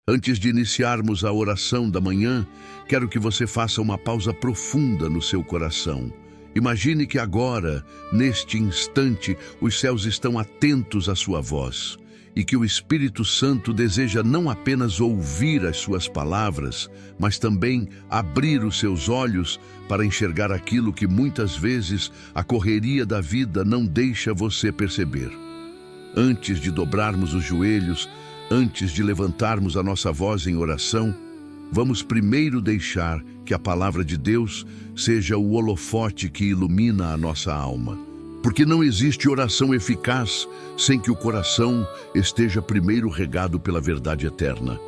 Antes de iniciarmos a oração da manhã, quero que você faça uma pausa profunda no seu coração. Imagine que agora, neste instante, os céus estão atentos à sua voz e que o Espírito Santo deseja não apenas ouvir as suas palavras, mas também abrir os seus olhos para enxergar aquilo que muitas vezes a correria da vida não deixa você perceber. Antes de dobrarmos os joelhos, antes de levantarmos a nossa voz em oração, vamos primeiro deixar que a palavra de Deus seja o holofote que ilumina a nossa alma. Porque não existe oração eficaz sem que o coração esteja primeiro regado pela verdade eterna.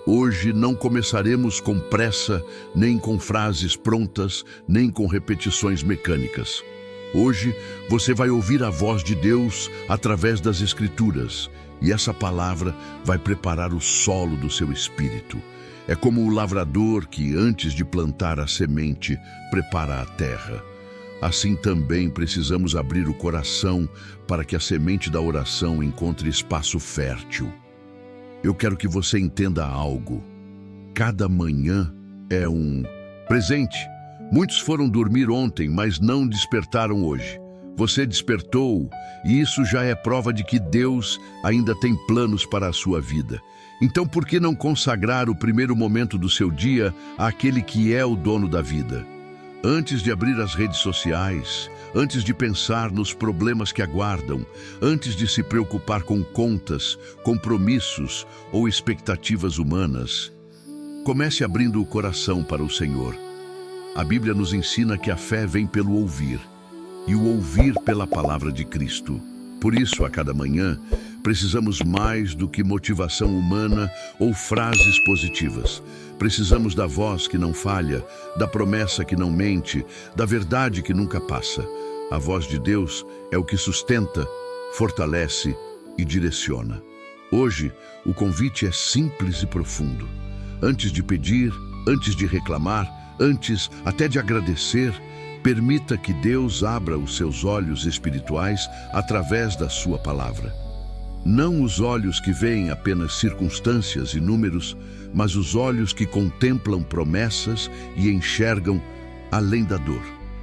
Hoje não começaremos com pressa, nem com frases prontas, nem com repetições mecânicas. Hoje você vai ouvir a voz de Deus através das Escrituras, e essa palavra vai preparar o solo do seu espírito. É como o lavrador que, antes de plantar a semente, prepara a terra. Assim também precisamos abrir o coração para que a semente da oração encontre espaço fértil. Eu quero que você entenda algo. Cada manhã é um presente. Muitos foram dormir ontem, mas não despertaram hoje. Você despertou, e isso já é prova de que Deus ainda tem planos para a sua vida. Então, por que não consagrar o primeiro momento do seu dia àquele que é o dono da vida? Antes de abrir as redes sociais, antes de pensar nos problemas que aguardam, antes de se preocupar com contas, compromissos ou expectativas humanas, comece abrindo o coração para o Senhor. A Bíblia nos ensina que a fé vem pelo ouvir, e o ouvir pela palavra de Cristo. Por isso, a cada manhã, precisamos mais do que motivação humana ou frases positivas. Precisamos da voz que não falha, da promessa que não mente, da verdade que nunca passa. A voz de Deus é o que sustenta, fortalece e direciona. Hoje, o convite é simples e profundo. Antes de pedir, antes de reclamar, antes até de agradecer, permita que Deus abra os seus olhos espirituais através da sua palavra. Não os olhos que veem apenas circunstâncias e números, mas os olhos que contemplam promessas e enxergam além da dor.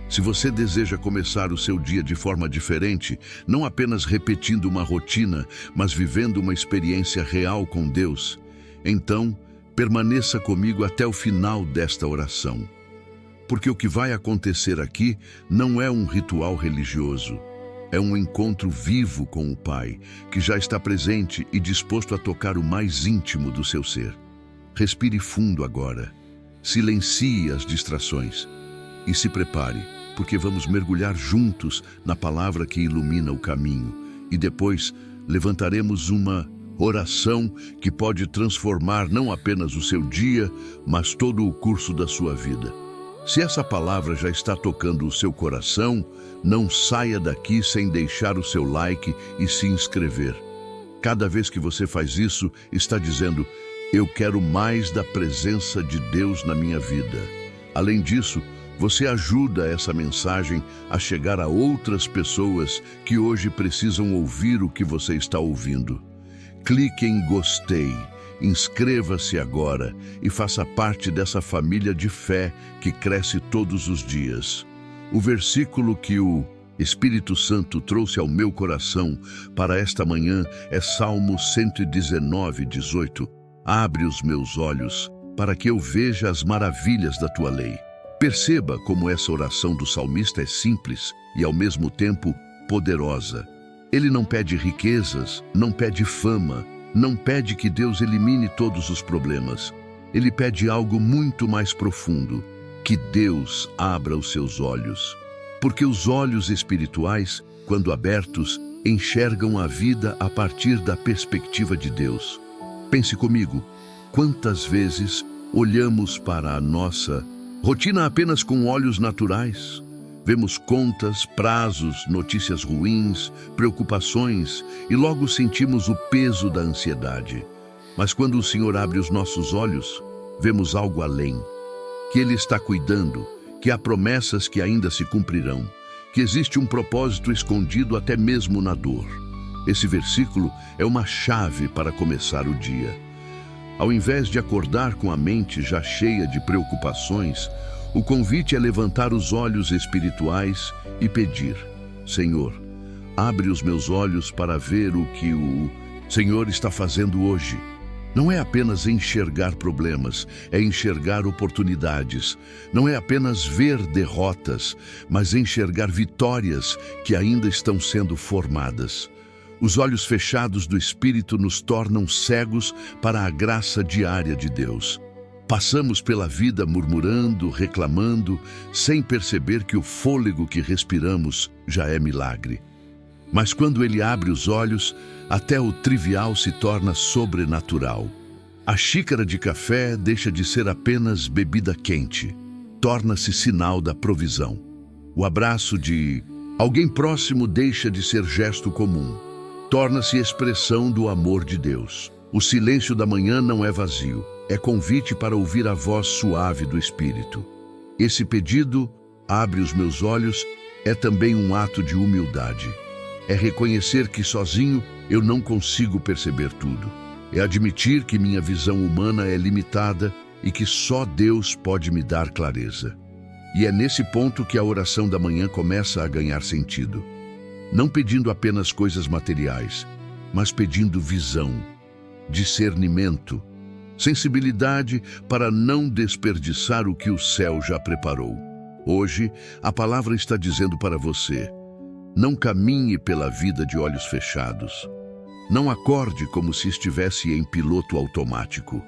Se você deseja começar o seu dia de forma diferente, não apenas repetindo uma rotina, mas vivendo uma experiência real com Deus, então permaneça comigo até o final desta oração. Porque o que vai acontecer aqui não é um ritual religioso. É um encontro vivo com o Pai, que já está presente e disposto a tocar o mais íntimo do seu ser. Respire fundo agora, silencie as distrações e se prepare, porque vamos mergulhar juntos na palavra que ilumina o caminho e depois levantaremos uma oração que pode transformar não apenas o seu dia, mas todo o curso da sua vida. Se essa palavra já está tocando o seu coração, não saia daqui sem deixar o seu like e se inscrever. Cada vez que você faz isso, está dizendo: eu quero mais da presença de Deus na minha vida. Além disso, você ajuda essa mensagem a chegar a outras pessoas que hoje precisam ouvir o que você está ouvindo. Clique em gostei. Inscreva-se agora e faça parte dessa família de fé que cresce todos os dias. O versículo que o Espírito Santo trouxe ao meu coração para esta manhã é Salmo 119:18. Abre os meus olhos para que eu veja as maravilhas da tua lei. Perceba como essa oração do salmista é simples e ao mesmo tempo poderosa. Ele não pede riquezas, não pede fama, não pede que Deus elimine todos os problemas. Ele pede algo muito mais profundo: que Deus abra os seus olhos. Porque os olhos espirituais, quando abertos, enxergam a vida a partir da perspectiva de Deus. Pense comigo, quantas vezes olhamos para a nossa rotina apenas com olhos naturais? Vemos contas, prazos, notícias ruins, preocupações e logo sentimos o peso da ansiedade. Mas quando o Senhor abre os nossos olhos, vemos algo além. Que Ele está cuidando, que há promessas que ainda se cumprirão, que existe um propósito escondido até mesmo na dor. Esse versículo é uma chave para começar o dia. Ao invés de acordar com a mente já cheia de preocupações, o convite é levantar os olhos espirituais e pedir: Senhor, abre os meus olhos para ver o que o Senhor está fazendo hoje. Não é apenas enxergar problemas, é enxergar oportunidades. Não é apenas ver derrotas, mas enxergar vitórias que ainda estão sendo formadas. Os olhos fechados do Espírito nos tornam cegos para a graça diária de Deus. Passamos pela vida murmurando, reclamando, sem perceber que o fôlego que respiramos já é milagre. Mas quando Ele abre os olhos, até o trivial se torna sobrenatural. A xícara de café deixa de ser apenas bebida quente, torna-se sinal da provisão. O abraço de alguém próximo deixa de ser gesto comum, torna-se expressão do amor de Deus. O silêncio da manhã não é vazio, é convite para ouvir a voz suave do Espírito. Esse pedido, abre os meus olhos, é também um ato de humildade. É reconhecer que sozinho eu não consigo perceber tudo. É admitir que minha visão humana é limitada e que só Deus pode me dar clareza. E é nesse ponto que a oração da manhã começa a ganhar sentido. Não pedindo apenas coisas materiais, mas pedindo visão, discernimento, sensibilidade para não desperdiçar o que o céu já preparou. Hoje, a palavra está dizendo para você: não caminhe pela vida de olhos fechados. Não acorde como se estivesse em piloto automático.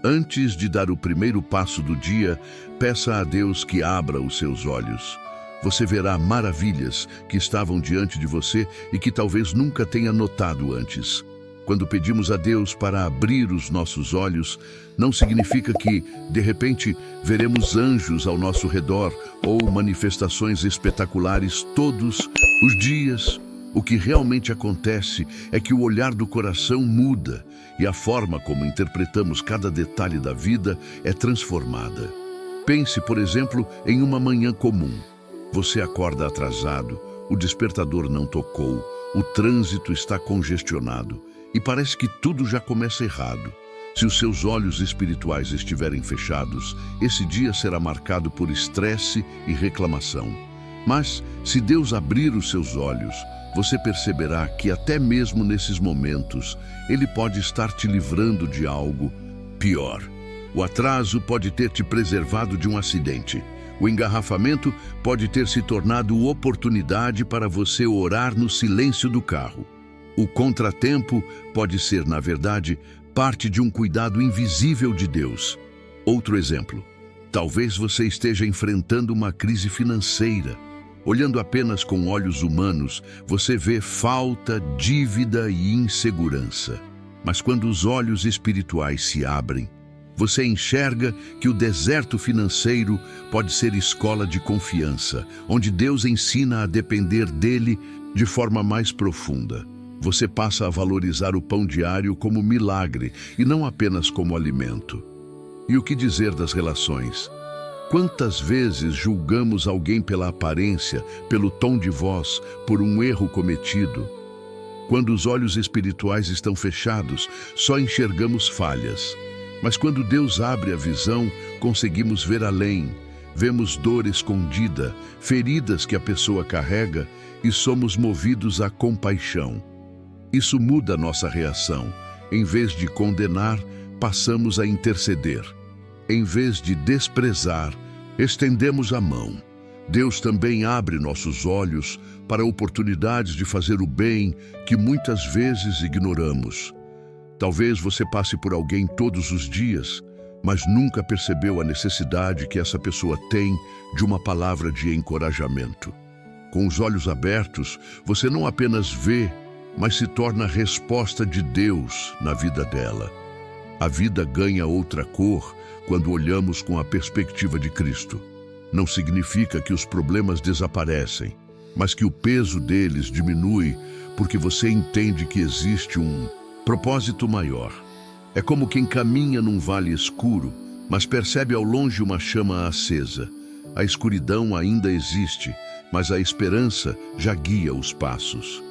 Antes de dar o primeiro passo do dia, peça a Deus que abra os seus olhos. Você verá maravilhas que estavam diante de você e que talvez nunca tenha notado antes. Quando pedimos a Deus para abrir os nossos olhos, não significa que, de repente, veremos anjos ao nosso redor ou manifestações espetaculares todos os dias. O que realmente acontece é que o olhar do coração muda e a forma como interpretamos cada detalhe da vida é transformada. Pense, por exemplo, em uma manhã comum. Você acorda atrasado, o despertador não tocou, o trânsito está congestionado e parece que tudo já começa errado. Se os seus olhos espirituais estiverem fechados, esse dia será marcado por estresse e reclamação. Mas, se Deus abrir os seus olhos, você perceberá que até mesmo nesses momentos, Ele pode estar te livrando de algo pior. O atraso pode ter te preservado de um acidente. O engarrafamento pode ter se tornado oportunidade para você orar no silêncio do carro. O contratempo pode ser, na verdade, parte de um cuidado invisível de Deus. Outro exemplo, talvez você esteja enfrentando uma crise financeira. Olhando apenas com olhos humanos, você vê falta, dívida e insegurança. Mas quando os olhos espirituais se abrem, você enxerga que o deserto financeiro pode ser escola de confiança, onde Deus ensina a depender dele de forma mais profunda. Você passa a valorizar o pão diário como milagre e não apenas como alimento. E o que dizer das relações? Quantas vezes julgamos alguém pela aparência, pelo tom de voz, por um erro cometido? Quando os olhos espirituais estão fechados, só enxergamos falhas. Mas quando Deus abre a visão, conseguimos ver além. Vemos dor escondida, feridas que a pessoa carrega e somos movidos à compaixão. Isso muda nossa reação. Em vez de condenar, passamos a interceder. Em vez de desprezar, estendemos a mão. Deus também abre nossos olhos para oportunidades de fazer o bem que muitas vezes ignoramos. Talvez você passe por alguém todos os dias, mas nunca percebeu a necessidade que essa pessoa tem de uma palavra de encorajamento. Com os olhos abertos, você não apenas vê, mas se torna resposta de Deus na vida dela. A vida ganha outra cor quando olhamos com a perspectiva de Cristo. Não significa que os problemas desaparecem, mas que o peso deles diminui porque você entende que existe um propósito maior. É como quem caminha num vale escuro, mas percebe ao longe uma chama acesa. A escuridão ainda existe, mas a esperança já guia os passos.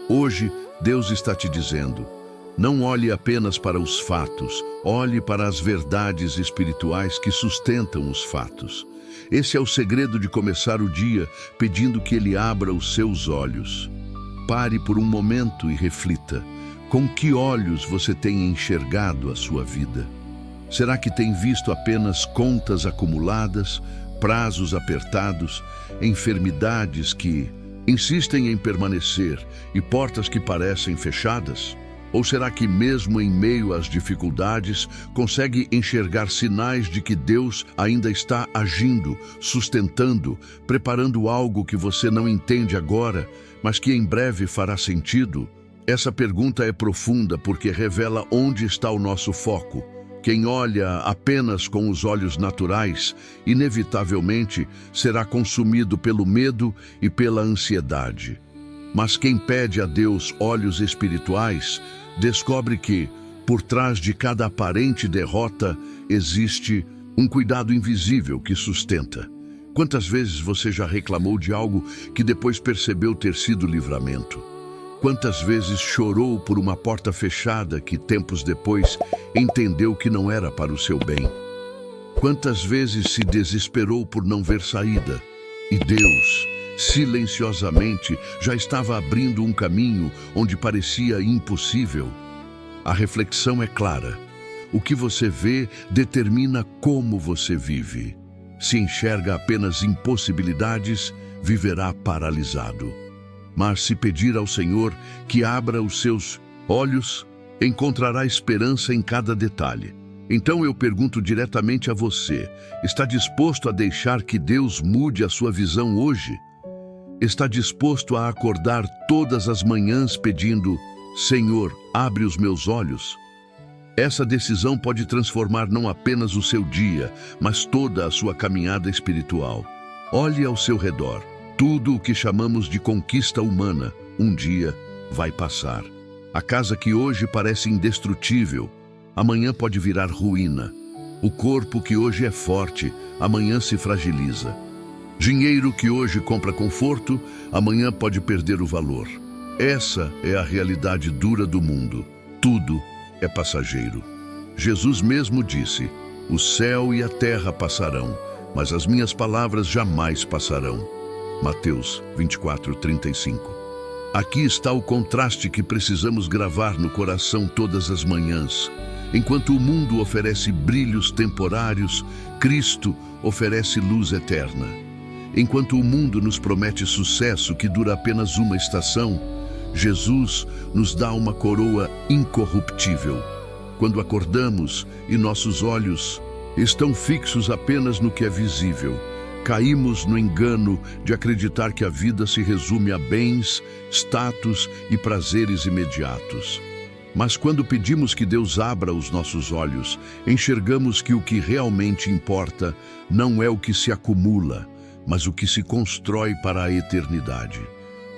Hoje, Deus está te dizendo: Não olhe apenas para os fatos, olhe para as verdades espirituais que sustentam os fatos. Esse é o segredo de começar o dia pedindo que Ele abra os seus olhos. Pare por um momento e reflita. Com que olhos você tem enxergado a sua vida? Será que tem visto apenas contas acumuladas, prazos apertados, enfermidades que insistem em permanecer e portas que parecem fechadas? Ou será que mesmo em meio às dificuldades, consegue enxergar sinais de que Deus ainda está agindo, sustentando, preparando algo que você não entende agora, mas que em breve fará sentido? Essa pergunta é profunda porque revela onde está o nosso foco. Quem olha apenas com os olhos naturais, inevitavelmente será consumido pelo medo e pela ansiedade. Mas quem pede a Deus olhos espirituais, descobre que, por trás de cada aparente derrota, existe um cuidado invisível que sustenta. Quantas vezes você já reclamou de algo que depois percebeu ter sido livramento? Quantas vezes chorou por uma porta fechada que tempos depois entendeu que não era para o seu bem? Quantas vezes se desesperou por não ver saída? E Deus, silenciosamente, já estava abrindo um caminho onde parecia impossível? A reflexão é clara. O que você vê determina como você vive. Se enxerga apenas impossibilidades, viverá paralisado. Mas se pedir ao Senhor que abra os seus olhos, encontrará esperança em cada detalhe. Então eu pergunto diretamente a você, está disposto a deixar que Deus mude a sua visão hoje? Está disposto a acordar todas as manhãs pedindo, Senhor, abre os meus olhos? Essa decisão pode transformar não apenas o seu dia, mas toda a sua caminhada espiritual. Olhe ao seu redor. Tudo o que chamamos de conquista humana, um dia vai passar. A casa que hoje parece indestrutível, amanhã pode virar ruína. O corpo que hoje é forte, amanhã se fragiliza. Dinheiro que hoje compra conforto, amanhã pode perder o valor. Essa é a realidade dura do mundo. Tudo é passageiro. Jesus mesmo disse, o céu e a terra passarão, mas as minhas palavras jamais passarão. Mateus 24:35. Aqui está o contraste que precisamos gravar no coração todas as manhãs. Enquanto o mundo oferece brilhos temporários, Cristo oferece luz eterna. Enquanto o mundo nos promete sucesso que dura apenas uma estação, Jesus nos dá uma coroa incorruptível. Quando acordamos e nossos olhos estão fixos apenas no que é visível, caímos no engano de acreditar que a vida se resume a bens, status e prazeres imediatos. Mas quando pedimos que Deus abra os nossos olhos, enxergamos que o que realmente importa não é o que se acumula, mas o que se constrói para a eternidade.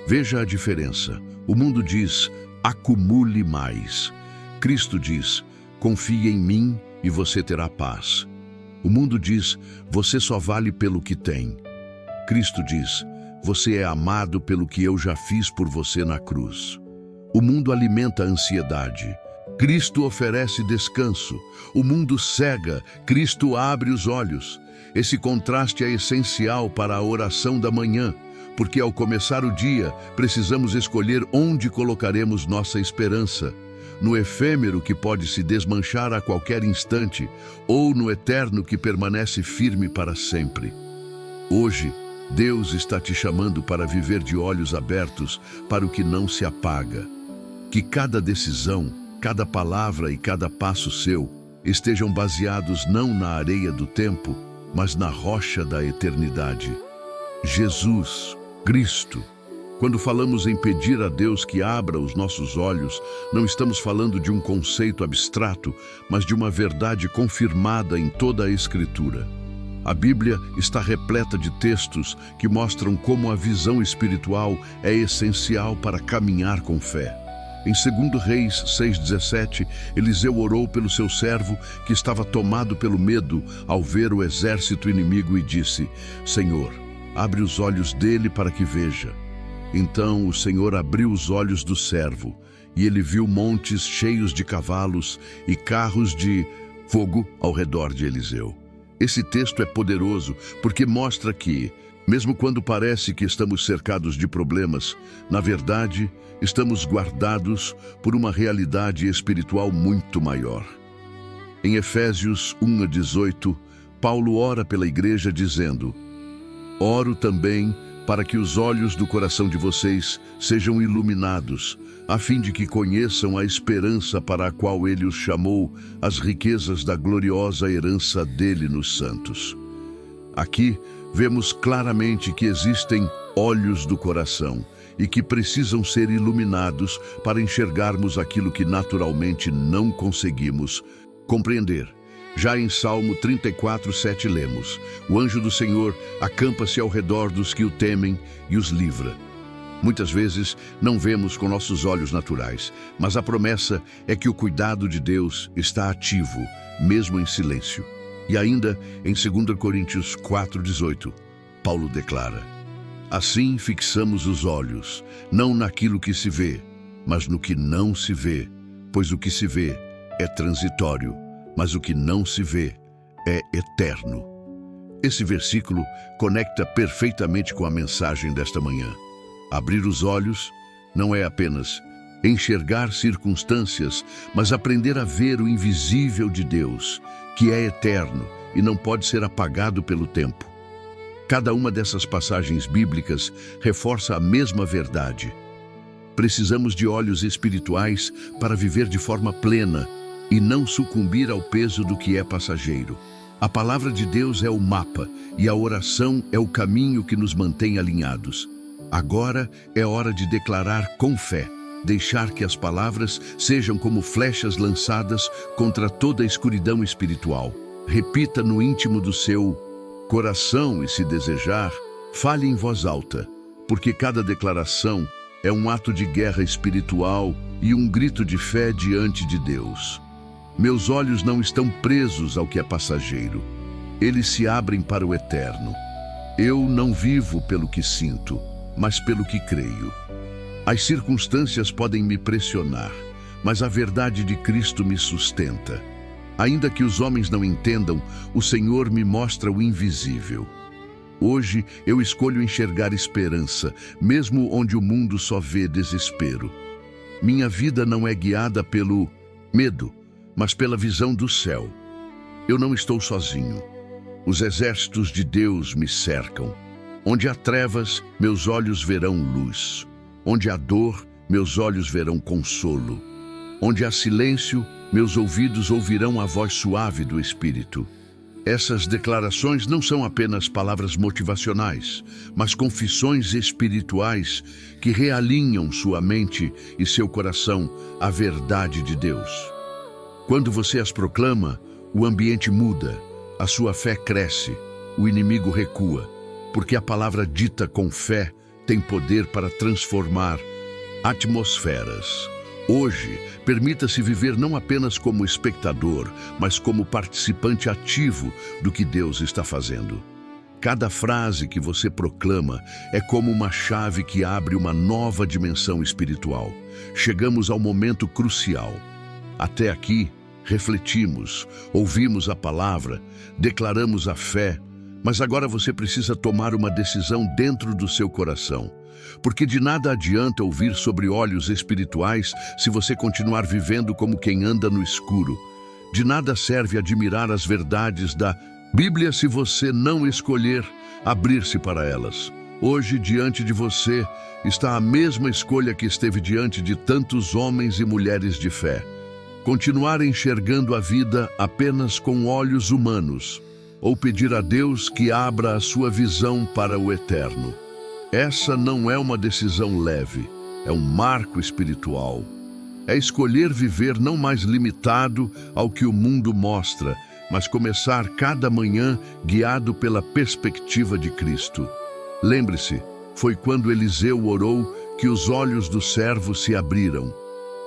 Veja a diferença. O mundo diz, acumule mais. Cristo diz, confie em mim e você terá paz. O mundo diz, você só vale pelo que tem. Cristo diz, você é amado pelo que eu já fiz por você na cruz. O mundo alimenta a ansiedade. Cristo oferece descanso. O mundo cega. Cristo abre os olhos. Esse contraste é essencial para a oração da manhã, porque ao começar o dia, precisamos escolher onde colocaremos nossa esperança. No efêmero que pode se desmanchar a qualquer instante, ou no eterno que permanece firme para sempre. Hoje, Deus está te chamando para viver de olhos abertos para o que não se apaga. Que cada decisão, cada palavra e cada passo seu estejam baseados não na areia do tempo, mas na rocha da eternidade. Jesus, Cristo. Quando falamos em pedir a Deus que abra os nossos olhos, não estamos falando de um conceito abstrato, mas de uma verdade confirmada em toda a Escritura. A Bíblia está repleta de textos que mostram como a visão espiritual é essencial para caminhar com fé. Em 2 Reis 6,17, Eliseu orou pelo seu servo que estava tomado pelo medo ao ver o exército inimigo e disse, Senhor, abre os olhos dele para que veja. Então o Senhor abriu os olhos do servo, e ele viu montes cheios de cavalos e carros de fogo ao redor de Eliseu. Esse texto é poderoso porque mostra que, mesmo quando parece que estamos cercados de problemas, na verdade, estamos guardados por uma realidade espiritual muito maior. Em Efésios 1:18, Paulo ora pela igreja dizendo: oro também para que os olhos do coração de vocês sejam iluminados, a fim de que conheçam a esperança para a qual ele os chamou, as riquezas da gloriosa herança dele nos santos. Aqui vemos claramente que existem olhos do coração e que precisam ser iluminados para enxergarmos aquilo que naturalmente não conseguimos compreender. Já em Salmo 34:7 lemos: o anjo do Senhor acampa-se ao redor dos que o temem e os livra. Muitas vezes não vemos com nossos olhos naturais, mas a promessa é que o cuidado de Deus está ativo, mesmo em silêncio. E ainda em 2 Coríntios 4:18, Paulo declara: assim fixamos os olhos, não naquilo que se vê, mas no que não se vê, pois o que se vê é transitório, mas o que não se vê é eterno. Esse versículo conecta perfeitamente com a mensagem desta manhã. Abrir os olhos não é apenas enxergar circunstâncias, mas aprender a ver o invisível de Deus, que é eterno e não pode ser apagado pelo tempo. Cada uma dessas passagens bíblicas reforça a mesma verdade. Precisamos de olhos espirituais para viver de forma plena e não sucumbir ao peso do que é passageiro. A palavra de Deus é o mapa e a oração é o caminho que nos mantém alinhados. Agora é hora de declarar com fé, deixar que as palavras sejam como flechas lançadas contra toda a escuridão espiritual. Repita no íntimo do seu coração e, se desejar, fale em voz alta, porque cada declaração é um ato de guerra espiritual e um grito de fé diante de Deus. Meus olhos não estão presos ao que é passageiro. Eles se abrem para o eterno. Eu não vivo pelo que sinto, mas pelo que creio. As circunstâncias podem me pressionar, mas a verdade de Cristo me sustenta. Ainda que os homens não entendam, o Senhor me mostra o invisível. Hoje eu escolho enxergar esperança, mesmo onde o mundo só vê desespero. Minha vida não é guiada pelo medo, mas pela visão do céu. Eu não estou sozinho. Os exércitos de Deus me cercam. Onde há trevas, meus olhos verão luz. Onde há dor, meus olhos verão consolo. Onde há silêncio, meus ouvidos ouvirão a voz suave do Espírito. Essas declarações não são apenas palavras motivacionais, mas confissões espirituais que realinham sua mente e seu coração à verdade de Deus. Quando você as proclama, o ambiente muda, a sua fé cresce, o inimigo recua, porque a palavra dita com fé tem poder para transformar atmosferas. Hoje, permita-se viver não apenas como espectador, mas como participante ativo do que Deus está fazendo. Cada frase que você proclama é como uma chave que abre uma nova dimensão espiritual. Chegamos ao momento crucial. Até aqui, refletimos, ouvimos a palavra, declaramos a fé, mas agora você precisa tomar uma decisão dentro do seu coração. Porque de nada adianta ouvir sobre olhos espirituais se você continuar vivendo como quem anda no escuro. De nada serve admirar as verdades da Bíblia se você não escolher abrir-se para elas. Hoje, diante de você, está a mesma escolha que esteve diante de tantos homens e mulheres de fé. Continuar enxergando a vida apenas com olhos humanos, ou pedir a Deus que abra a sua visão para o eterno. Essa não é uma decisão leve, é um marco espiritual. É escolher viver não mais limitado ao que o mundo mostra, mas começar cada manhã guiado pela perspectiva de Cristo. Lembre-se, foi quando Eliseu orou que os olhos do servo se abriram.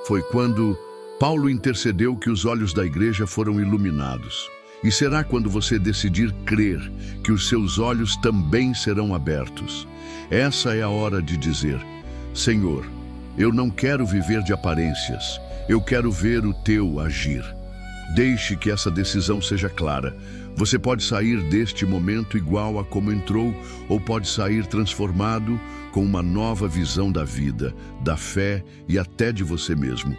Foi quando Paulo intercedeu que os olhos da igreja foram iluminados. E será quando você decidir crer que os seus olhos também serão abertos. Essa é a hora de dizer: Senhor, Eu não quero viver de aparências. Eu quero ver o teu agir. Deixe que essa decisão seja clara. Você pode sair deste momento igual a como entrou, ou pode sair transformado com uma nova visão da vida, da fé e até de você mesmo.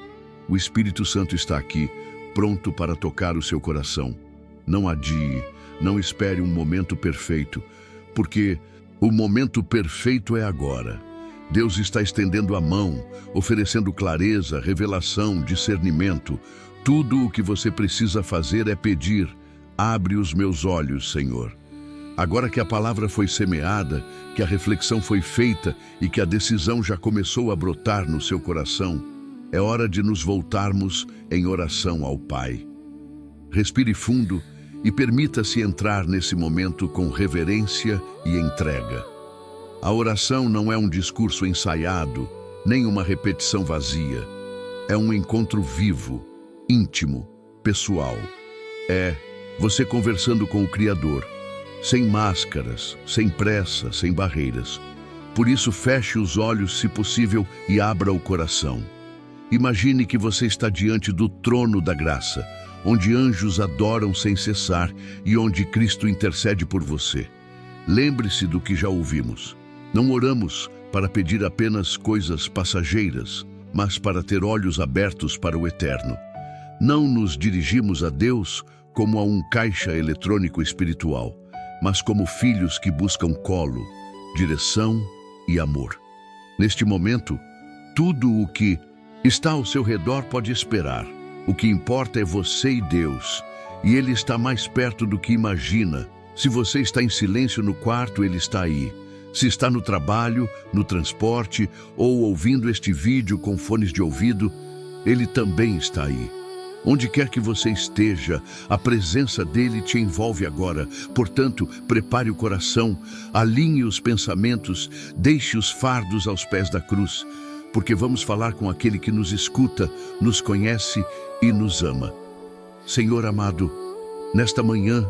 O Espírito Santo está aqui, pronto para tocar o seu coração. Não adie, não espere um momento perfeito, porque o momento perfeito é agora. Deus está estendendo a mão, oferecendo clareza, revelação, discernimento. Tudo o que você precisa fazer é pedir: abre os meus olhos, Senhor. Agora que a palavra foi semeada, que a reflexão foi feita e que a decisão já começou a brotar no seu coração, é hora de nos voltarmos em oração ao Pai. Respire fundo e permita-se entrar nesse momento com reverência e entrega. A oração não é um discurso ensaiado, nem uma repetição vazia. É um encontro vivo, íntimo, pessoal. É você conversando com o Criador, sem máscaras, sem pressa, sem barreiras. Por isso, feche os olhos, se possível, e abra o coração. Imagine que você está diante do trono da graça, onde anjos adoram sem cessar e onde Cristo intercede por você. Lembre-se do que já ouvimos. Não oramos para pedir apenas coisas passageiras, mas para ter olhos abertos para o eterno. Não nos dirigimos a Deus como a um caixa eletrônico espiritual, mas como filhos que buscam colo, direção e amor. Neste momento, tudo o que está ao seu redor pode esperar. O que importa é você e Deus, e Ele está mais perto do que imagina. Se você está em silêncio no quarto, Ele está aí. Se está no trabalho, no transporte ou ouvindo este vídeo com fones de ouvido, Ele também está aí. Onde quer que você esteja, a presença dele te envolve agora. Portanto, prepare o coração, alinhe os pensamentos, deixe os fardos aos pés da cruz, porque vamos falar com aquele que nos escuta, nos conhece e nos ama. Senhor amado, nesta manhã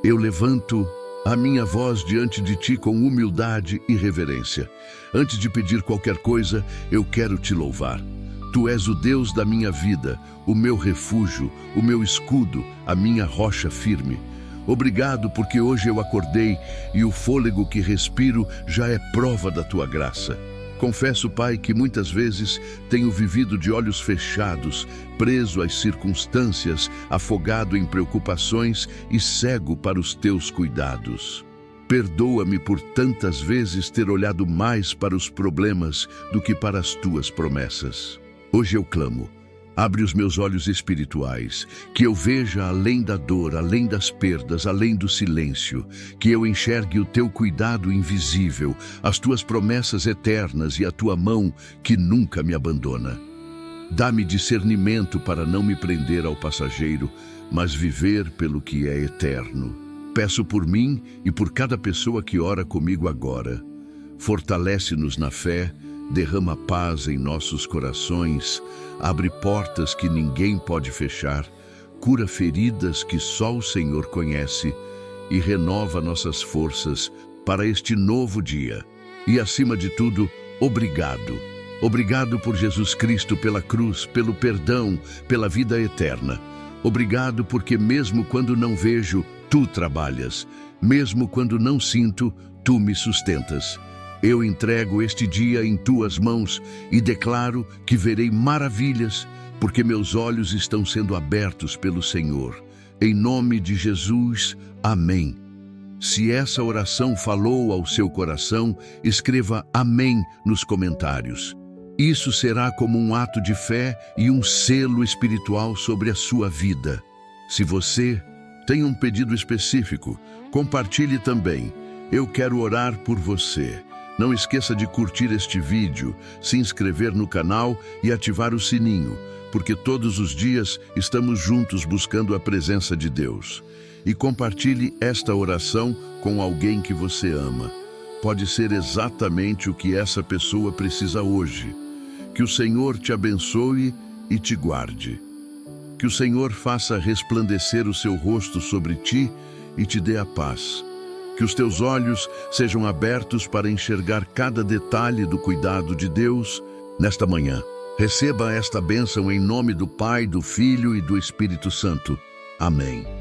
eu levanto a minha voz diante de Ti com humildade e reverência. Antes de pedir qualquer coisa, eu quero Te louvar. Tu és o Deus da minha vida, o meu refúgio, o meu escudo, a minha rocha firme. Obrigado porque hoje eu acordei e o fôlego que respiro já é prova da Tua graça. Confesso, Pai, que muitas vezes tenho vivido de olhos fechados, preso às circunstâncias, afogado em preocupações e cego para os Teus cuidados. Perdoa-me por tantas vezes ter olhado mais para os problemas do que para as Tuas promessas. Hoje eu clamo, abre os meus olhos espirituais, que eu veja além da dor, além das perdas, além do silêncio, que eu enxergue o Teu cuidado invisível, as Tuas promessas eternas e a Tua mão que nunca me abandona. Dá-me discernimento para não me prender ao passageiro, mas viver pelo que é eterno. Peço por mim e por cada pessoa que ora comigo agora. Fortalece-nos na fé, derrama paz em nossos corações, abre portas que ninguém pode fechar, cura feridas que só o Senhor conhece e renova nossas forças para este novo dia. E, acima de tudo, obrigado. Obrigado por Jesus Cristo, pela cruz, pelo perdão, pela vida eterna. Obrigado porque mesmo quando não vejo, Tu trabalhas. Mesmo quando não sinto, Tu me sustentas. Eu entrego este dia em Tuas mãos e declaro que verei maravilhas, porque meus olhos estão sendo abertos pelo Senhor. Em nome de Jesus, amém. Se essa oração falou ao seu coração, escreva amém nos comentários. Isso será como um ato de fé e um selo espiritual sobre a sua vida. Se você tem um pedido específico, compartilhe também. Eu quero orar por você. Não esqueça de curtir este vídeo, se inscrever no canal e ativar o sininho, porque todos os dias estamos juntos buscando a presença de Deus. E compartilhe esta oração com alguém que você ama. Pode ser exatamente o que essa pessoa precisa hoje. Que o Senhor te abençoe e te guarde. Que o Senhor faça resplandecer o seu rosto sobre ti e te dê a paz. Que os teus olhos sejam abertos para enxergar cada detalhe do cuidado de Deus nesta manhã. Receba esta bênção em nome do Pai, do Filho e do Espírito Santo. Amém.